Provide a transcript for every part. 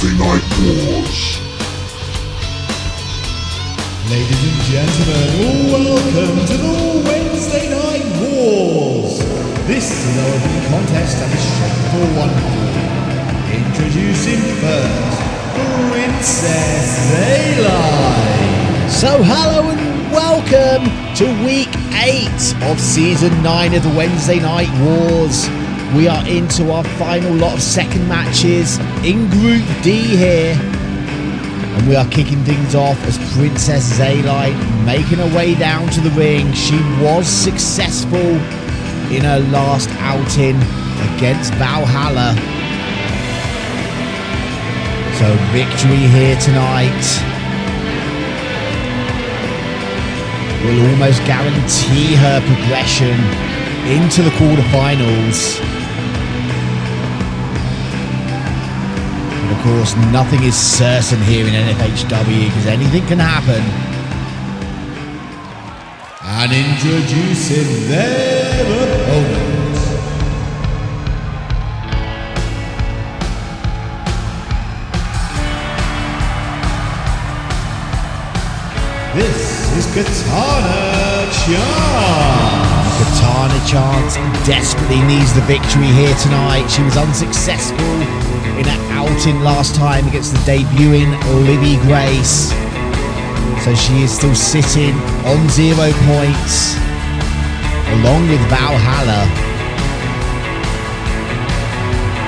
Wednesday Night Wars. Ladies and gentlemen, welcome to the Wednesday Night Wars. This is our opening contest and is shot for 100. Introducing first, Princess Zaline. So hello and welcome to week 8 of season 9 of the Wednesday Night Wars. We are into our final lot of second matches in Group D here. And we are kicking things off as Princess Zaline making her way down to the ring. She was successful in her last outing against Valhala. So victory here tonight will almost guarantee her progression into the quarterfinals. Of course, nothing is certain here in N-FHW because anything can happen. And introducing their opponents. This is Katana Chance. Katana Chance desperately needs the victory here tonight. She was unsuccessful in her outing last time against the debuting Livvi Grace. So she is still sitting on 0 points along with Valhala.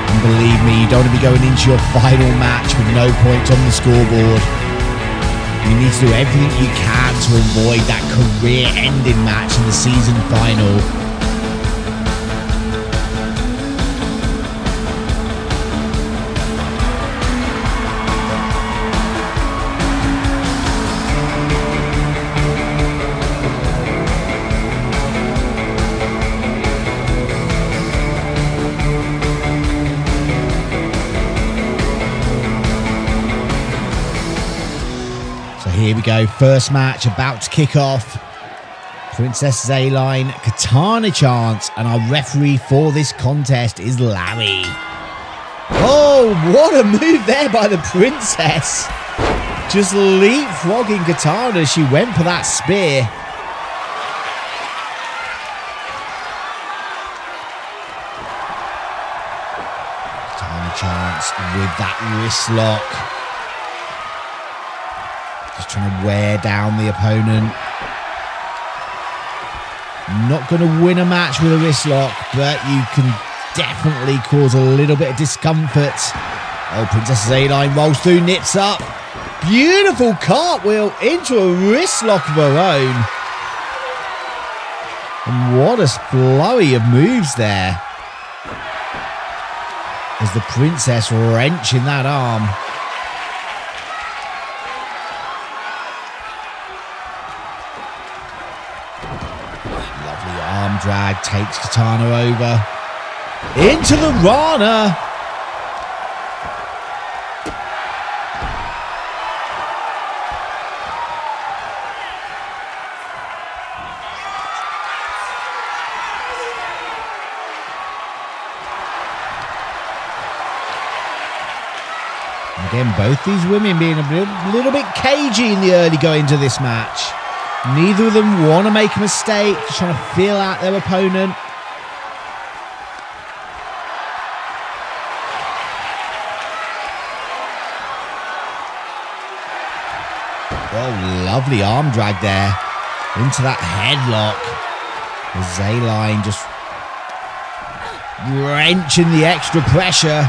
And believe me, you don't want to be going into your final match with no points on the scoreboard. You need to do everything you can to avoid that career-ending match in the season final. Here we go, first match about to kick off. Princess Zaline, Katana Chance, and our referee for this contest is Larry. Oh, what a move there by the princess. Just leapfrogging Katana as she went for that spear. Katana Chance with that wrist lock. Just trying to wear down the opponent. Not going to win a match with a wrist lock, but you can definitely cause a little bit of discomfort. Oh, Princess Zaline rolls through, nips up. Beautiful cartwheel into a wrist lock of her own. And what a flurry of moves there. As the princess wrenching that arm. Arm drag takes Katana over. Into the Rana. And again, both these women being a little bit cagey in the early going to this match. Neither of them want to make a mistake, just trying to feel out their opponent. Oh, lovely arm drag there into that headlock. Zaline just wrenching the extra pressure.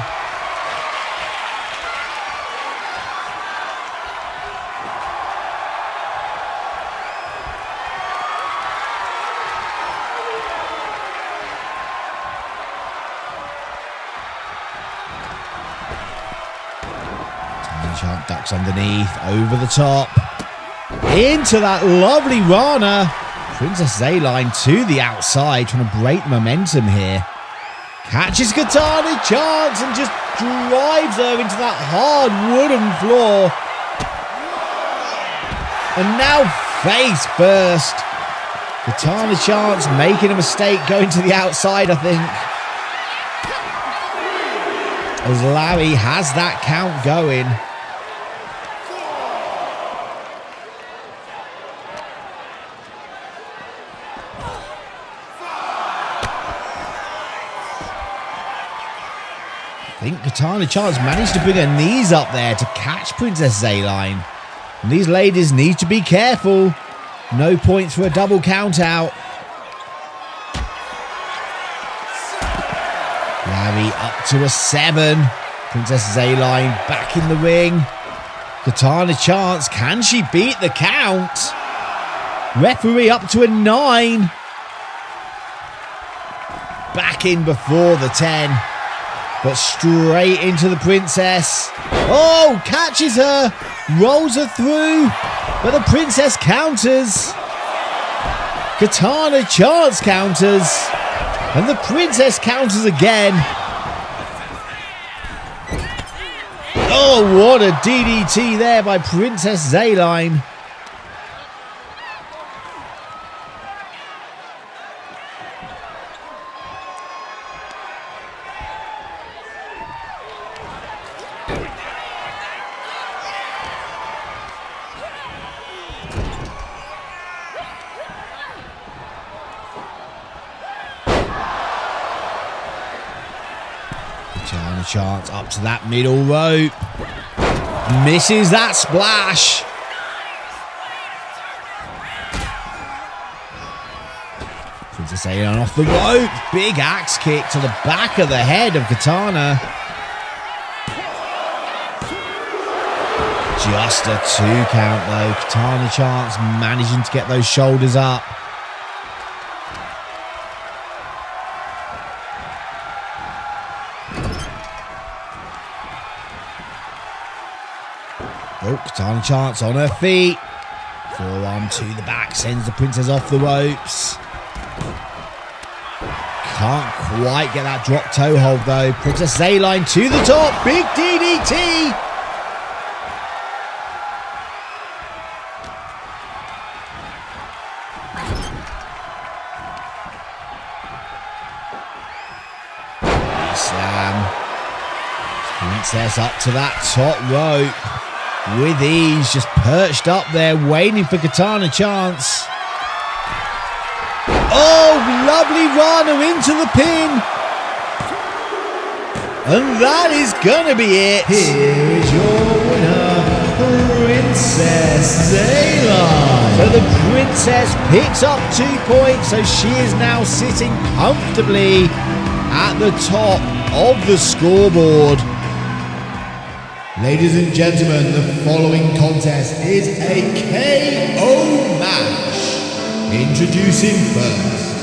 Chant ducks underneath, over the top, into that lovely Rana. Princess Zaline to the outside, trying to break momentum here. Catches Katana Chance and just drives her into that hard wooden floor. And now face first. Katana Chance making a mistake going to the outside, I think. as Larry has that count going. I think Katana Chance managed to bring her knees up there to catch Princess Zaline. And these ladies need to be careful. No points for a double count out. Larry up to a 7. Princess Zaline back in the ring. Katana Chance, can she beat the count? Referee up to a 9. Back in before the 10. But straight into the Princess. Oh, catches her. Rolls her through. But the Princess counters. Katana Chance counters. And the Princess counters again. Oh, what a DDT there by Princess Zaline. Chance up to that middle rope. Misses that splash. Princess Zaline off the rope. Big axe kick to the back of the head of Katana. Just a 2 count though. Katana Chance managing to get those shoulders up. Oh, Katana Chance on her feet. Forearm to the back, sends the Princess off the ropes. Can't quite get that drop toe hold though. Princess Zaline to the top. Big DDT. Slam. Princess up to that top rope. With ease, just perched up there, waiting for Katana Chance. Oh, lovely runner into the pin. And that is gonna be it. Here is your winner, Princess Zaline. So the Princess picks up 2 points, so she is now sitting comfortably at the top of the scoreboard. Ladies and gentlemen, the following contest is a KO match. Introducing first,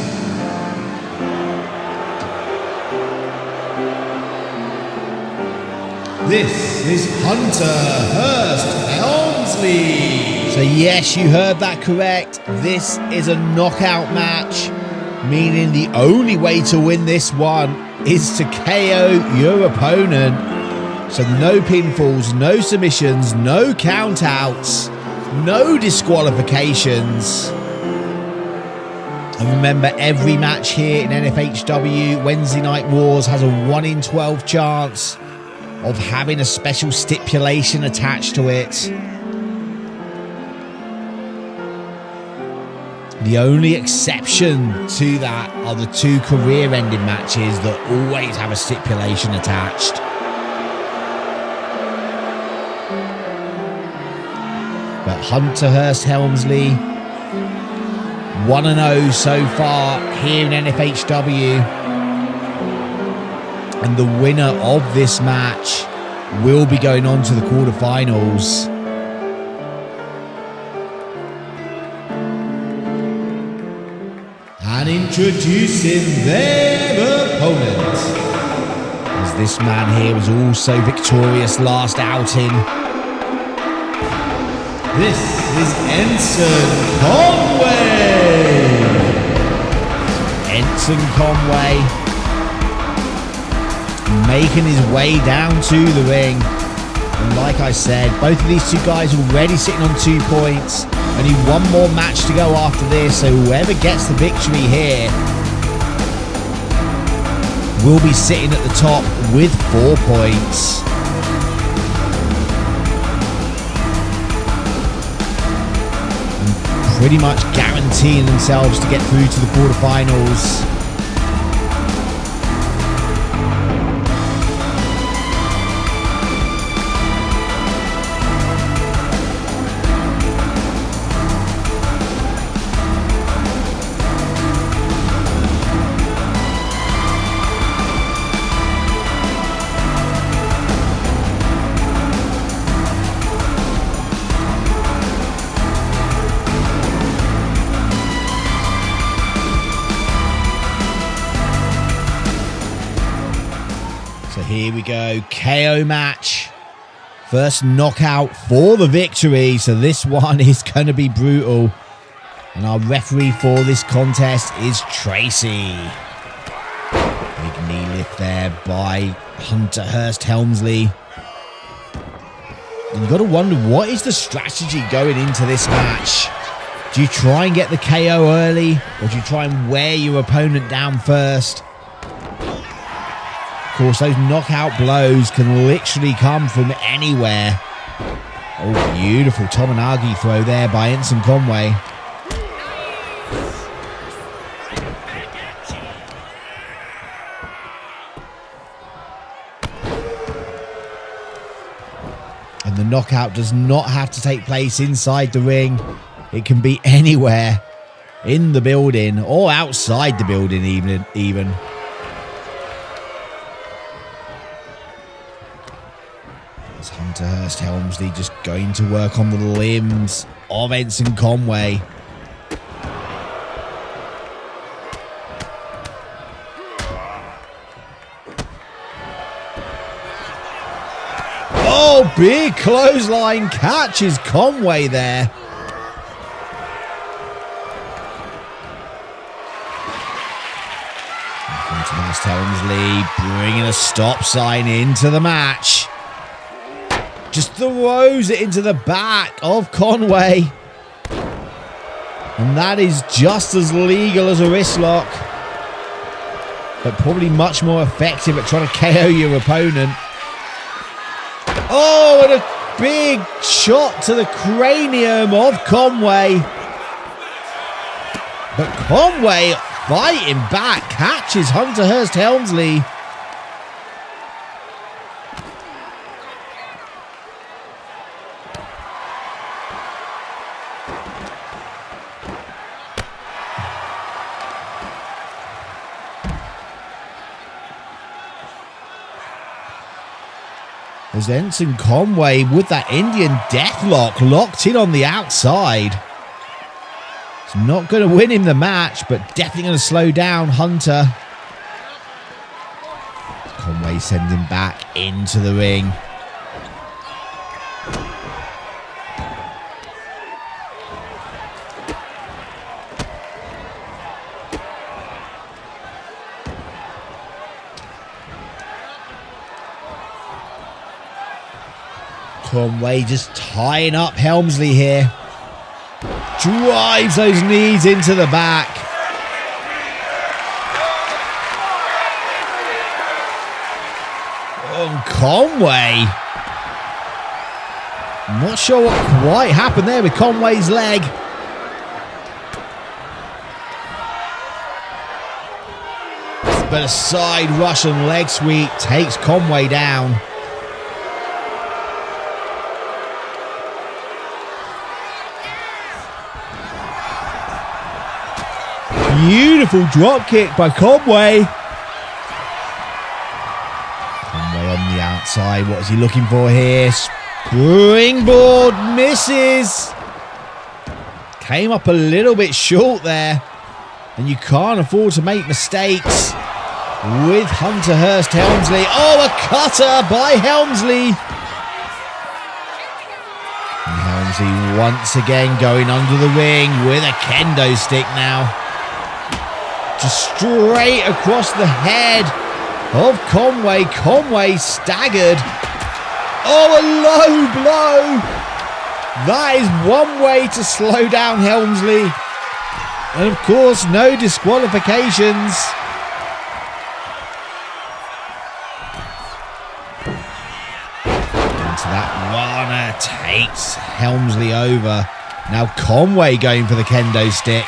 this is Hunter Hearst Helmsley. So yes, you heard that correct. This is a knockout match, meaning the only way to win this one is to KO your opponent. So no pinfalls, no submissions, no countouts, no disqualifications. And remember, every match here in N-FHW Wednesday Night Wars has a 1 in 12 chance of having a special stipulation attached to it. The only exception to that are the 2 career-ending matches that always have a stipulation attached. But Hunter Hearst Helmsley, 1-0 so far here in N-FHW. And the winner of this match will be going on to the quarterfinals. And introducing their opponent, as this man here was also victorious last outing. This is Ensign Conway. Ensign Conway making his way down to the ring. And like I said, both of these 2 guys already sitting on 2 points. Only 1 more match to go after this, so whoever gets the victory here will be sitting at the top with 4 points. And pretty much guaranteeing themselves to get through to the quarterfinals. Here we go, KO match. First knockout for the victory, so this one is going to be brutal. And our referee for this contest is Tracy. Big knee lift there by Hunter Hearst Helmsley. And you've got to wonder, what is the strategy going into this match? Do you try and get the KO early, or do you try and wear your opponent down first? Of course, those knockout blows can literally come from anywhere. Oh, beautiful Tominagi throw there by Ensign Conway. And the knockout does not have to take place inside the ring. It can be anywhere in the building or outside the building even. Hunter Hearst Helmsley just going to work on the limbs of Ensign Conway. Oh, big clothesline catches Conway there. Hunter Hearst Helmsley bringing a stop sign into the match. Just throws it into the back of Conway. And that is just as legal as a wrist lock. But probably much more effective at trying to KO your opponent. Oh, and a big shot to the cranium of Conway. But Conway fighting back, catches Hunter Hearst Helmsley. As Ensign Conway with that Indian deathlock locked in on the outside. It's not going to win him the match, but definitely going to slow down Hunter. Conway sending back into the ring. Conway just tying up Helmsley here. Drives those knees into the back. Oh, Conway. I'm not sure what quite happened there with Conway's leg. But a side Russian leg sweep takes Conway down. Beautiful drop kick by Conway. Conway on the outside. What is he looking for here? Springboard misses. Came up a little bit short there. And you can't afford to make mistakes with Hunter Hearst Helmsley. Oh, a cutter by Helmsley. And Helmsley once again going under the ring with a kendo stick now. Just straight across the head of Conway. Conway staggered. Oh, a low blow. That is one way to slow down Helmsley. And of course, no disqualifications. into that runner, takes Helmsley over. Now Conway going for the kendo stick.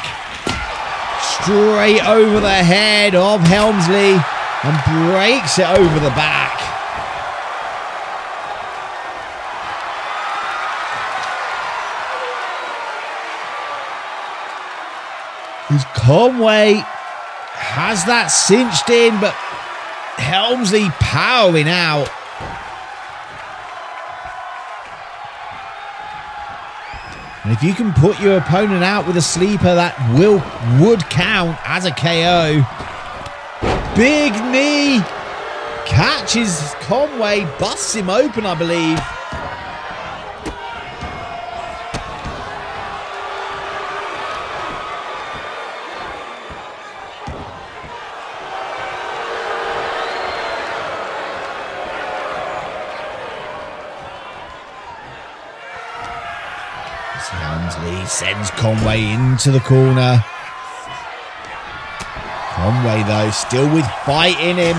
Straight over the head of Helmsley and breaks it over the back. As Conway has that cinched in, but Helmsley powering out. And if you can put your opponent out with a sleeper, that would count as a KO. Big knee. Catches Conway, busts him open, I believe. Helmsley sends Conway into the corner. Conway, though, still with fight in him.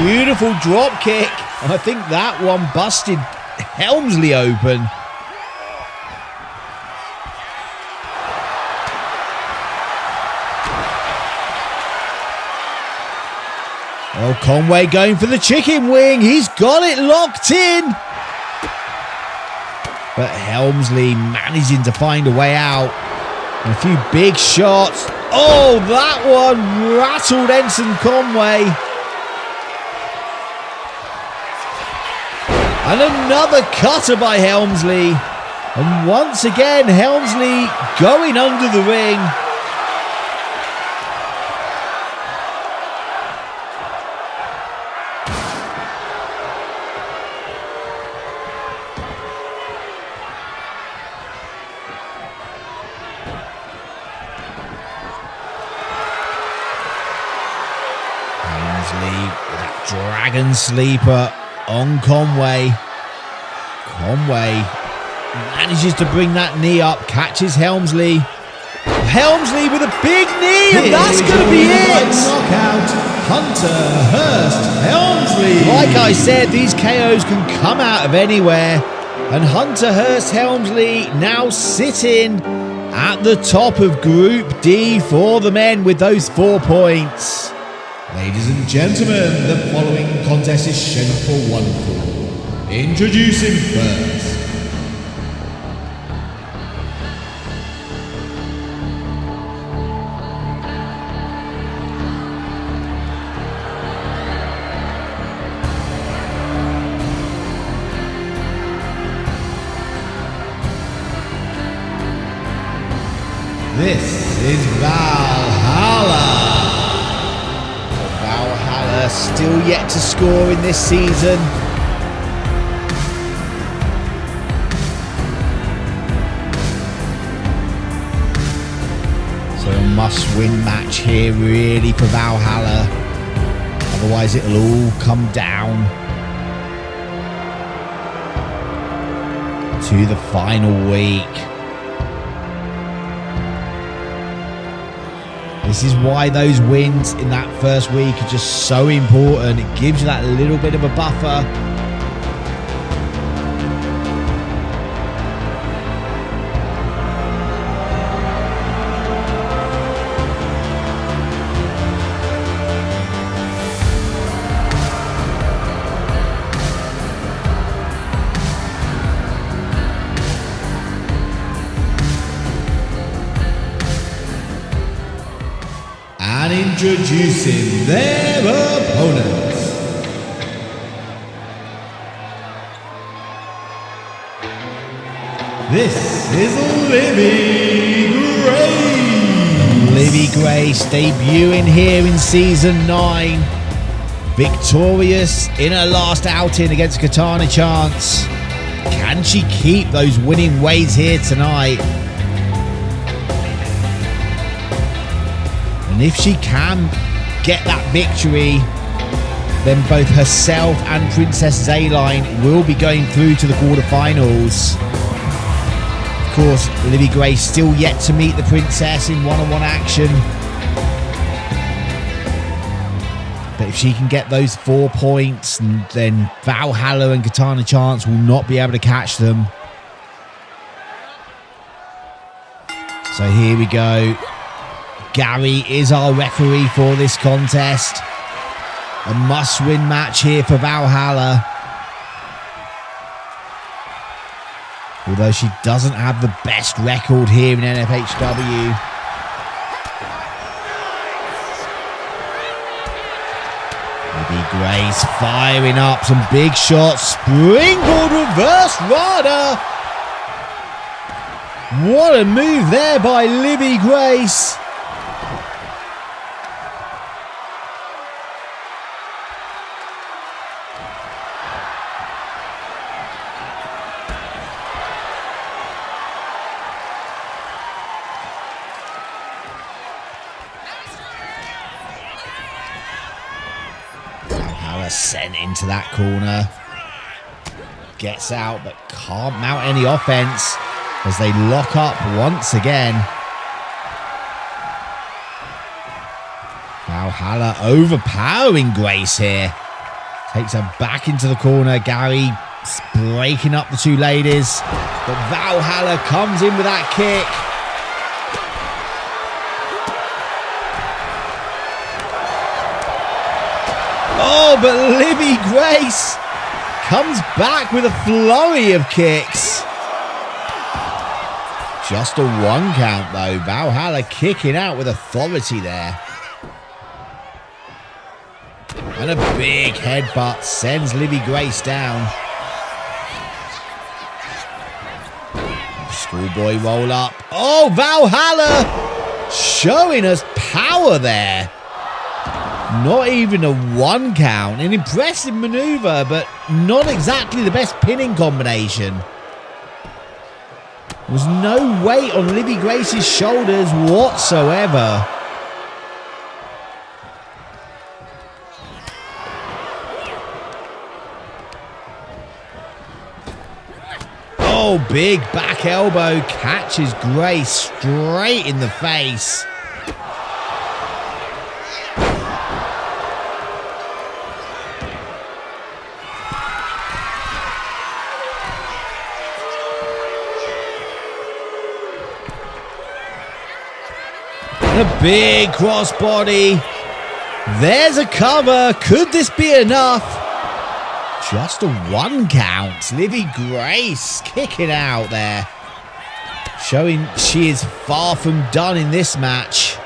Beautiful drop kick. I think that one busted Helmsley open. Oh, Conway going for the chicken wing. He's got it locked in. But Helmsley managing to find a way out. And a few big shots. Oh, that one rattled Ensign Conway. And another cutter by Helmsley. And once again, Helmsley going under the ring. That dragon sleeper on Conway. Conway manages to bring that knee up, catches Helmsley. Helmsley with a big knee, and that's going to be it. Knockout, Hunter Hearst Helmsley. Like I said, these KOs can come out of anywhere, and Hunter Hearst Helmsley now sitting at the top of Group D for the men with those 4 points. Ladies and gentlemen, the following contest is scheduled for one fall. Introducing first. This is Valhala. Valhala still yet to score in this season. So a must-win match here really for Valhala. Otherwise it'll all come down to the final week. This is why those wins in that first week are just so important. It gives you that little bit of a buffer. And introducing their opponents. This is Livvi Grace. Livvi Grace debuting here in Season 9. Victorious in her last outing against Katana Chance. Can she keep those winning ways here tonight? And if she can get that victory, then both herself and Princess Zaline will be going through to the quarterfinals. Of course, Livvi Grace still yet to meet the Princess in one-on-one action. But if she can get those 4 points, then Valhala and Katana Chance will not be able to catch them. So here we go. Gary is our referee for this contest. A must-win match here for Valhala. Although she doesn't have the best record here in N-FHW. Livvi Grace firing up some big shots. Springboard reverse rudder. What a move there by Livvi Grace. Sent into that corner. Gets out but can't mount any offense as they lock up once again. Valhala overpowering Grace here. Takes her back into the corner. Gary breaking up the two ladies. But Valhala comes in with that kick. Oh, but Livvi Grace comes back with a flurry of kicks. Just a 1 count though. Valhala kicking out with authority there. And a big headbutt sends Livvi Grace down. Schoolboy roll up. Oh, Valhala showing us power there. Not even a 1 count. An impressive maneuver, but not exactly the best pinning combination. There was no weight on Livvi Grace's shoulders whatsoever. Oh, big back elbow catches Grace straight in the face. A big crossbody. There's a cover. Could this be enough? Just a 1 count. Livvi Grace kicking out there. Showing she is far from done in this match.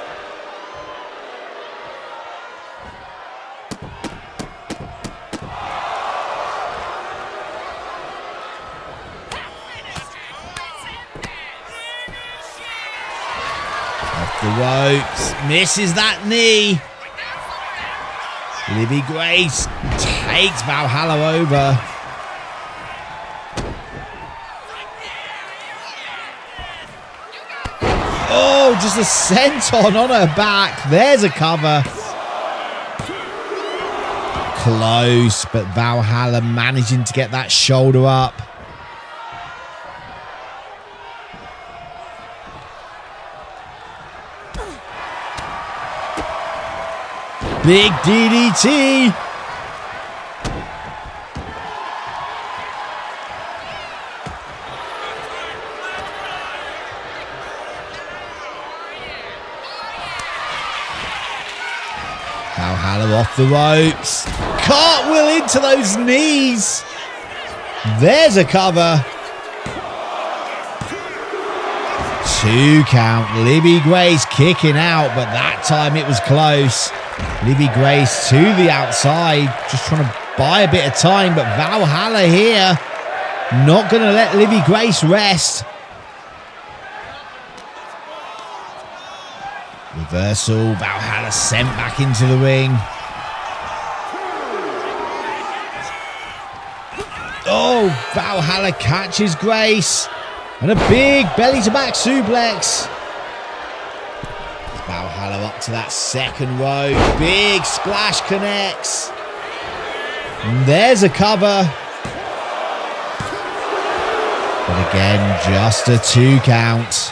The ropes, misses that knee. Livvi Grace takes Valhala over. Oh, just a senton on her back. There's a cover. Close, but Valhala managing to get that shoulder up. Big DDT. Valhala off the ropes. Cartwheel into those knees. There's a cover. 2 count. Livvi Grace kicking out, but that time it was close. Livvi Grace to the outside, just trying to buy a bit of time, but Valhala here, not going to let Livvi Grace rest. Reversal, Valhala sent back into the ring. Oh, Valhala catches Grace, and a big belly to back suplex. Valhala up to that second row. Big splash connects. And there's a cover. But again, just a 2 count.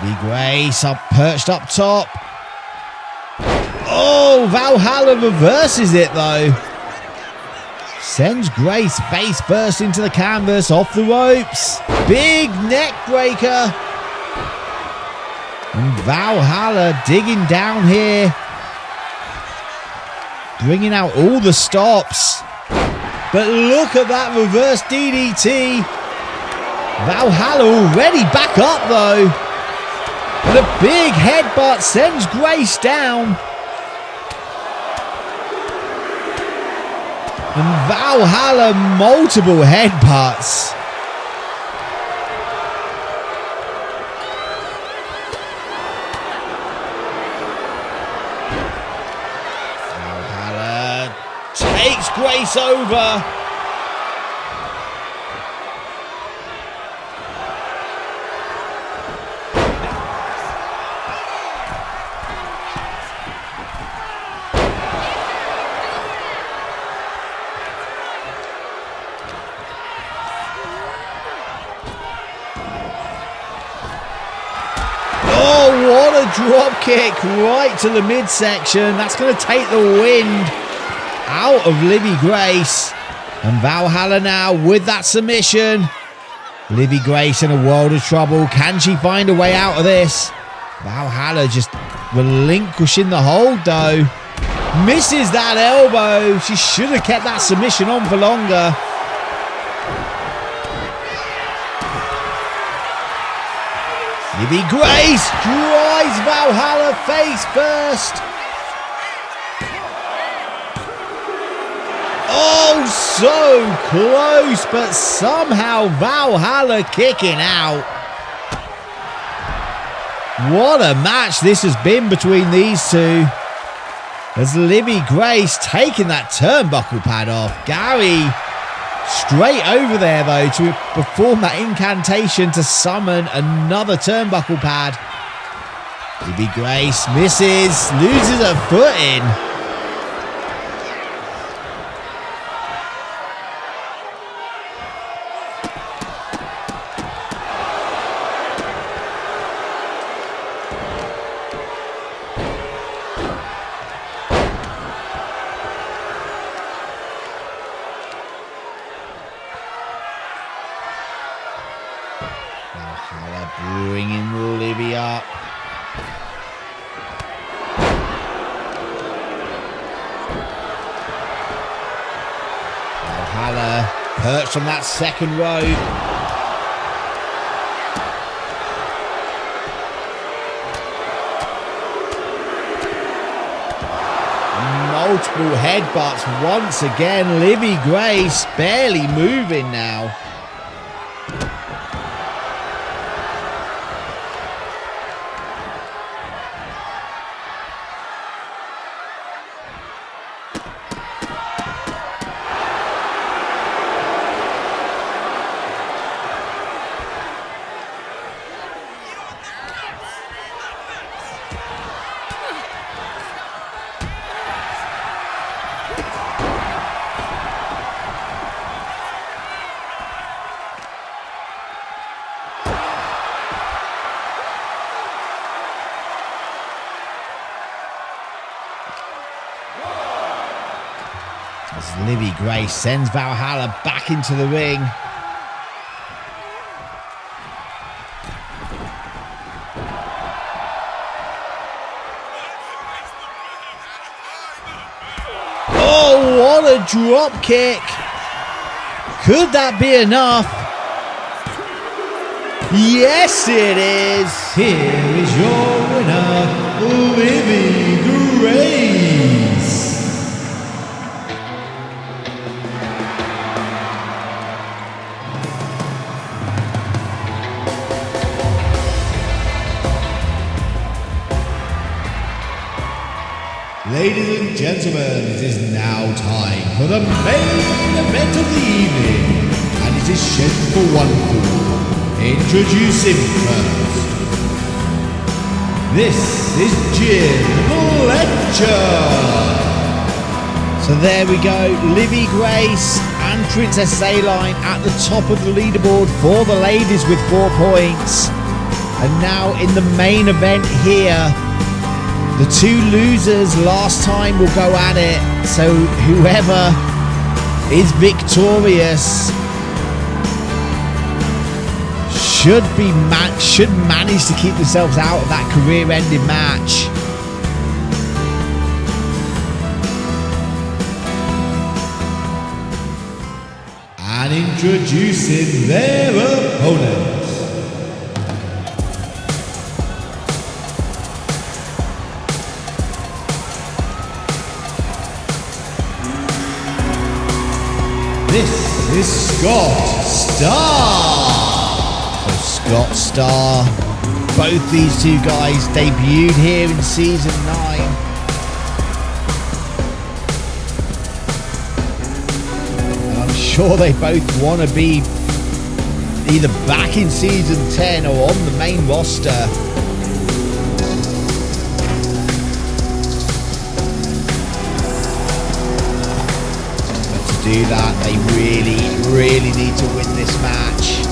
Livvi Grace perched up top. Oh, Valhala reverses it though. Sends Grace face first into the canvas, off the ropes. Big neck breaker. And Valhala digging down here. Bringing out all the stops. But look at that reverse DDT. Valhala already back up though. And a big headbutt sends Grace down. And Valhala multiple headbutts. Valhala takes Grace over. Drop kick right to the midsection. That's going to take the wind out of Livvi Grace. And Valhala now with that submission. Livvi Grace in a world of trouble. Can she find a way out of this? Valhala just relinquishing the hold though. Misses that elbow. She should have kept that submission on for longer. Livvi Grace drives Valhala face first. Oh, so close, but somehow Valhala kicking out. What a match this has been between these two. As Livvi Grace taking that turnbuckle pad off. Gary straight over there though to perform that incantation to summon another turnbuckle pad. Livvi Grace misses, loses her footing. Bringing Livvi up. Valhala perched on that second rope. Multiple headbutts once again. Livvi Grace barely moving now. As Livvi Grace sends Valhala back into the ring. Oh, what a drop kick. Could that be enough? Yes, it is. Here is your winner, Livvi Grace. Ladies and gentlemen, it is now time for the main event of the evening, and it is scheduled for one fall. Introducing first, this is Fletcher. So there we go, Livvi Grace and Princess Zaline at the top of the leaderboard for the ladies with 4 points. And now in the main event here, the two losers last time will go at it. So whoever is victorious should manage to keep themselves out of that career-ending match. And introducing their opponents. This is Scott Starr. So Scott Starr, both these two guys debuted here in Season 9. And I'm sure they both want to be either back in Season 10 or on the main roster. Do that, they really need to win this match.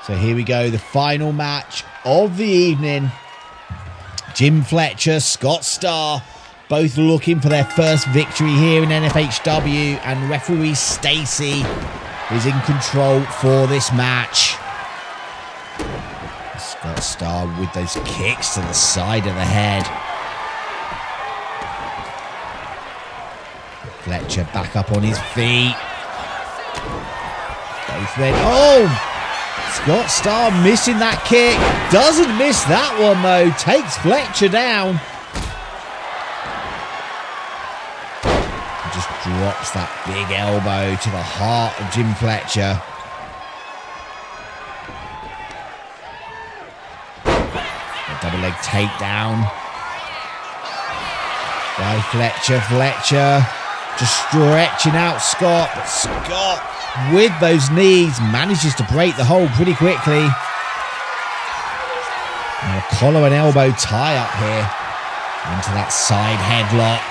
So here we go, the final match of the evening. Jim Fletcher, Scott Starr, both looking for their first victory here in N-FHW, and referee Stacy is in control for this match. Scott Starr with those kicks to the side of the head. Fletcher back up on his feet. Both men. Oh! Scott Starr missing that kick. Doesn't miss that one though. Takes Fletcher down. Just drops that big elbow to the heart of Jim Fletcher. A double leg takedown by Fletcher. Fletcher just stretching out Scott, but Scott with those knees manages to break the hold pretty quickly. And a collar and elbow tie up here into that side headlock.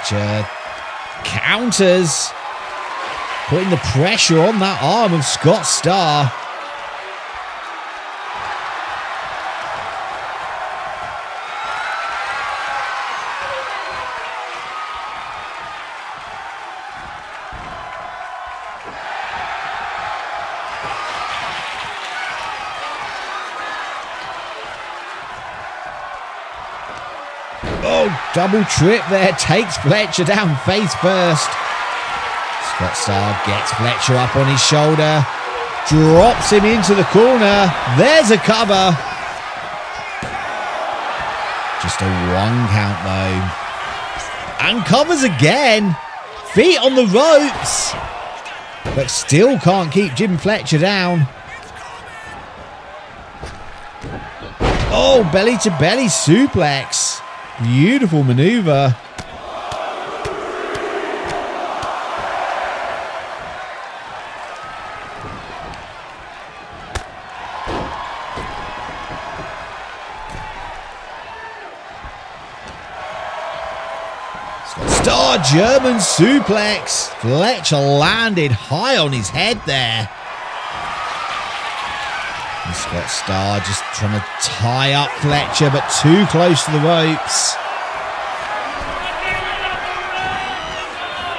Fletcher counters, putting the pressure on that arm of Scott Starr. Oh, double trip there, takes Fletcher down face first. Scott Starr gets Fletcher up on his shoulder, drops him into the corner. There's a cover. Just a 1 count though. And covers again. Feet on the ropes. But still can't keep Jim Fletcher down. Oh, belly to belly suplex. Beautiful maneuver. Starr German suplex. Fletcher landed high on his head there. And Scott Starr just trying to tie up Fletcher, but too close to the ropes.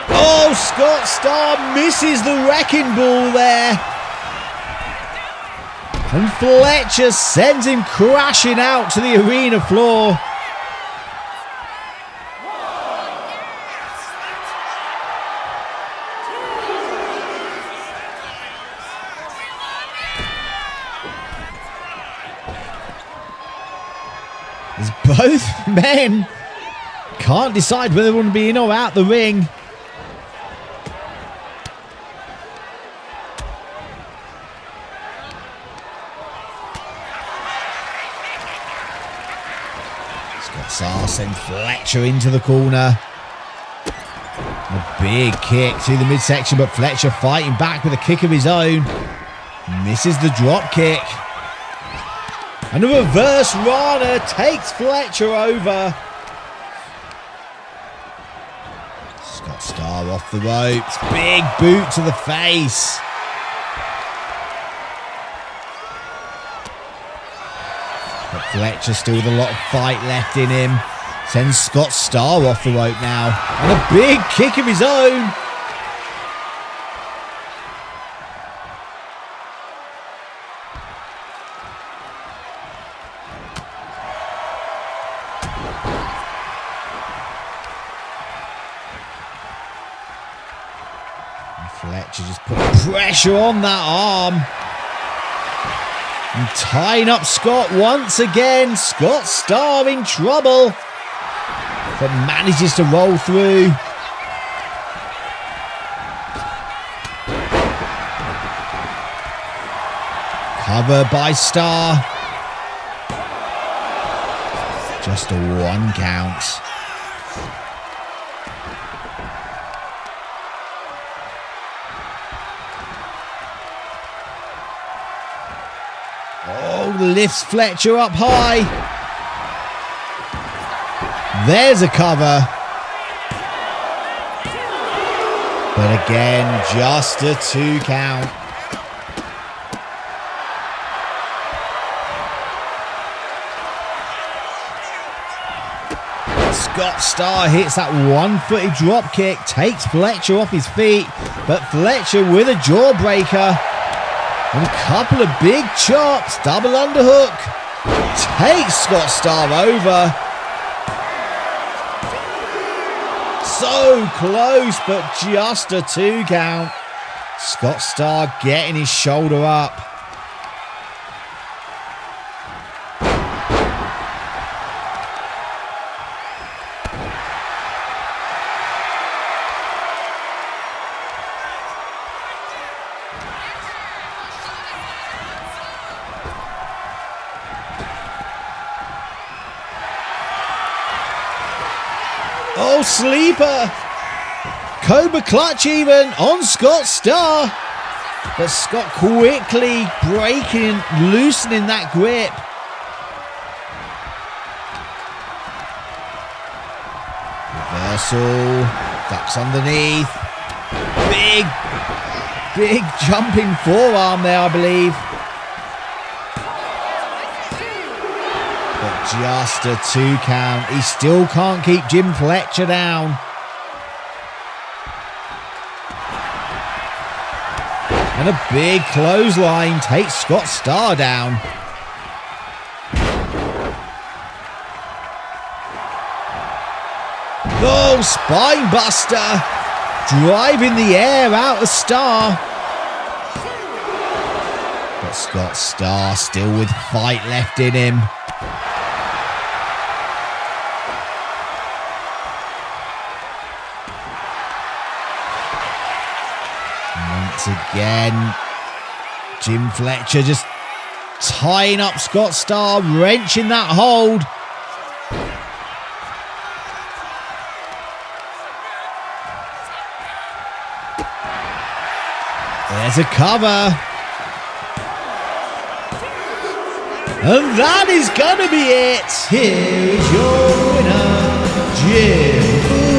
Oh, Scott Starr misses the wrecking ball there. And Fletcher sends him crashing out to the arena floor. both men can't decide whether they want to be in or out the ring. Scott sends Fletcher into the corner. A big kick through the midsection, but Fletcher fighting back with a kick of his own. Misses the drop kick. And a reverse Rana takes Fletcher over. Scott Starr off the ropes. Big boot to the face. But Fletcher still with a lot of fight left in him. Sends Scott Starr off the rope now. And a big kick of his own. And Fletcher just put pressure on that arm. And tying up Scott once again. Scott Starr in trouble. But manages to roll through. Cover by Starr. Just a 1 count. Oh, lifts Fletcher up high. There's a cover. But again, just a 2 count. Scott Starr hits that 1-footed drop kick, takes Fletcher off his feet, but Fletcher with a jawbreaker and a couple of big chops, double underhook, takes Scott Starr over. So close, but just a 2 count. Scott Starr getting his shoulder up. Oh, sleeper. Cobra clutch even on Scott Starr. But Scott quickly breaking, loosening that grip. Reversal. Ducks underneath. Big jumping forearm there, I believe. Just a 2 count. He still can't keep Jim Fletcher down. And a big clothesline takes Scott Starr down. Oh, spine buster. Driving the air out of Starr. But Scott Starr still with fight left in him. Again, Jim Fletcher just tying up Scott Starr, wrenching that hold. There's a cover. And that is gonna be it. Here's your winner, Jim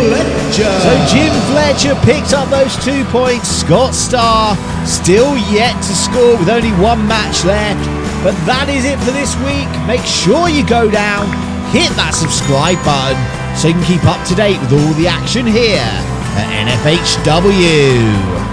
Fletcher. So Jim Fletcher picks up those 2 points. Scott Starr still yet to score with only 1 match left. But that is it for this week. Make sure you go down, hit that subscribe button so you can keep up to date with all the action here at N-FHW.